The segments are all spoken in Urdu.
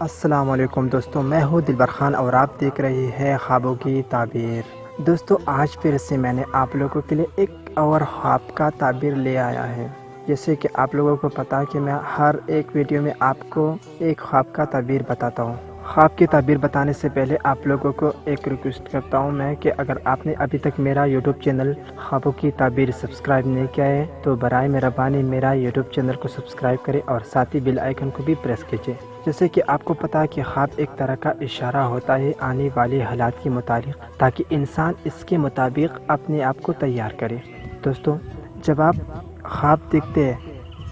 السلام علیکم دوستوں، میں ہوں دلبر خان اور آپ دیکھ رہے ہیں خوابوں کی تعبیر۔ دوستوں، آج پھر سے میں نے آپ لوگوں کے لیے ایک اور خواب کا تعبیر لے آیا ہے۔ جیسے کہ آپ لوگوں کو پتا ہے کہ میں ہر ایک ویڈیو میں آپ کو ایک خواب کا تعبیر بتاتا ہوں۔ خواب کی تعبیر بتانے سے پہلے آپ لوگوں کو ایک ریکویسٹ کرتا ہوں میں کہ اگر آپ نے ابھی تک میرا یوٹیوب چینل خوابوں کی تعبیر سبسکرائب نہیں کیا ہے تو برائے مہربانی میرا یوٹیوب چینل کو سبسکرائب کریں اور ساتھ ہی بیل آئیکن کو بھی پریس کیجیے۔ جیسے کہ آپ کو پتا ہے کہ خواب ایک طرح کا اشارہ ہوتا ہے آنے والے حالات کے متعلق، تاکہ انسان اس کے مطابق اپنے آپ کو تیار کرے۔ دوستوں، جب آپ خواب دیکھتے ہیں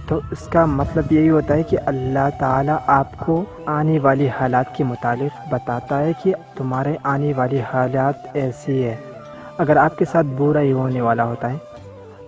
تو اس کا مطلب یہی ہوتا ہے کہ اللہ تعالیٰ آپ کو آنے والی حالات کے متعلق بتاتا ہے کہ تمہارے آنے والی حالات ایسی ہے۔ اگر آپ کے ساتھ برا ہی ہونے والا ہوتا ہے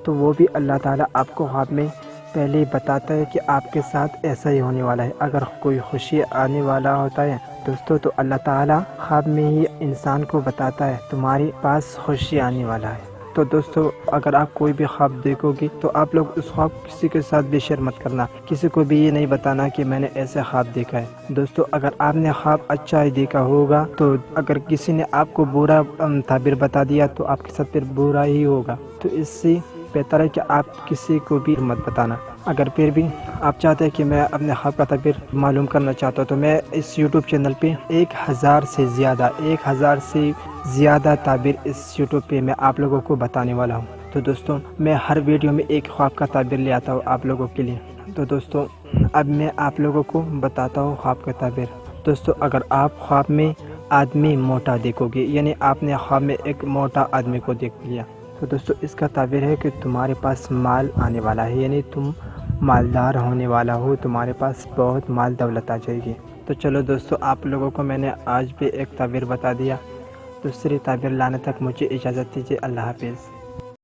تو وہ بھی اللہ تعالیٰ آپ کو خواب میں پہلے ہی بتاتا ہے کہ آپ کے ساتھ ایسا ہی ہونے والا ہے۔ اگر کوئی خوشی آنے والا ہوتا ہے دوستوں تو اللہ تعالیٰ خواب میں ہی انسان کو بتاتا ہے تمہارے پاس خوشی آنے والا ہے۔ تو دوستوں، اگر آپ کوئی بھی خواب دیکھو گی تو آپ لوگ اس خواب کسی کے ساتھ بھی شیئر مت کرنا، کسی کو بھی یہ نہیں بتانا کہ میں نے ایسے خواب دیکھا ہے۔ دوستوں، اگر آپ نے خواب اچھا ہی دیکھا ہوگا تو اگر کسی نے آپ کو برا تعبیر بتا دیا تو آپ کے ساتھ پھر برا ہی ہوگا، تو اس سے بہتر ہے کہ آپ کسی کو بھی مت بتانا۔ اگر پھر بھی آپ چاہتے ہیں کہ میں اپنے خواب کا تعبیر معلوم کرنا چاہتا ہوں تو میں اس یوٹیوب چینل پہ 1000 سے زیادہ تعبیر اس یوٹیوب پہ میں آپ لوگوں کو بتانے والا ہوں۔ تو دوستوں، میں ہر ویڈیو میں ایک خواب کا تعبیر لے آتا ہوں آپ لوگوں کے لیے۔ تو دوستوں، اب میں آپ لوگوں کو بتاتا ہوں خواب کا تعبیر۔ دوستوں، اگر آپ خواب میں آدمی موٹا دیکھو گے، یعنی آپ نے خواب میں ایک موٹا آدمی کو دیکھ لیا، تو دوستوں اس کا تعبیر ہے کہ تمہارے پاس مال آنے والا ہے، یعنی تم مالدار ہونے والا ہو، تمہارے پاس بہت مال دولت آ جائے گی۔ تو چلو دوستوں، آپ لوگوں کو میں نے آج بھی ایک تعبیر بتا دیا، دوسری تعبیر لانے تک مجھے اجازت دیجیے۔ اللہ حافظ۔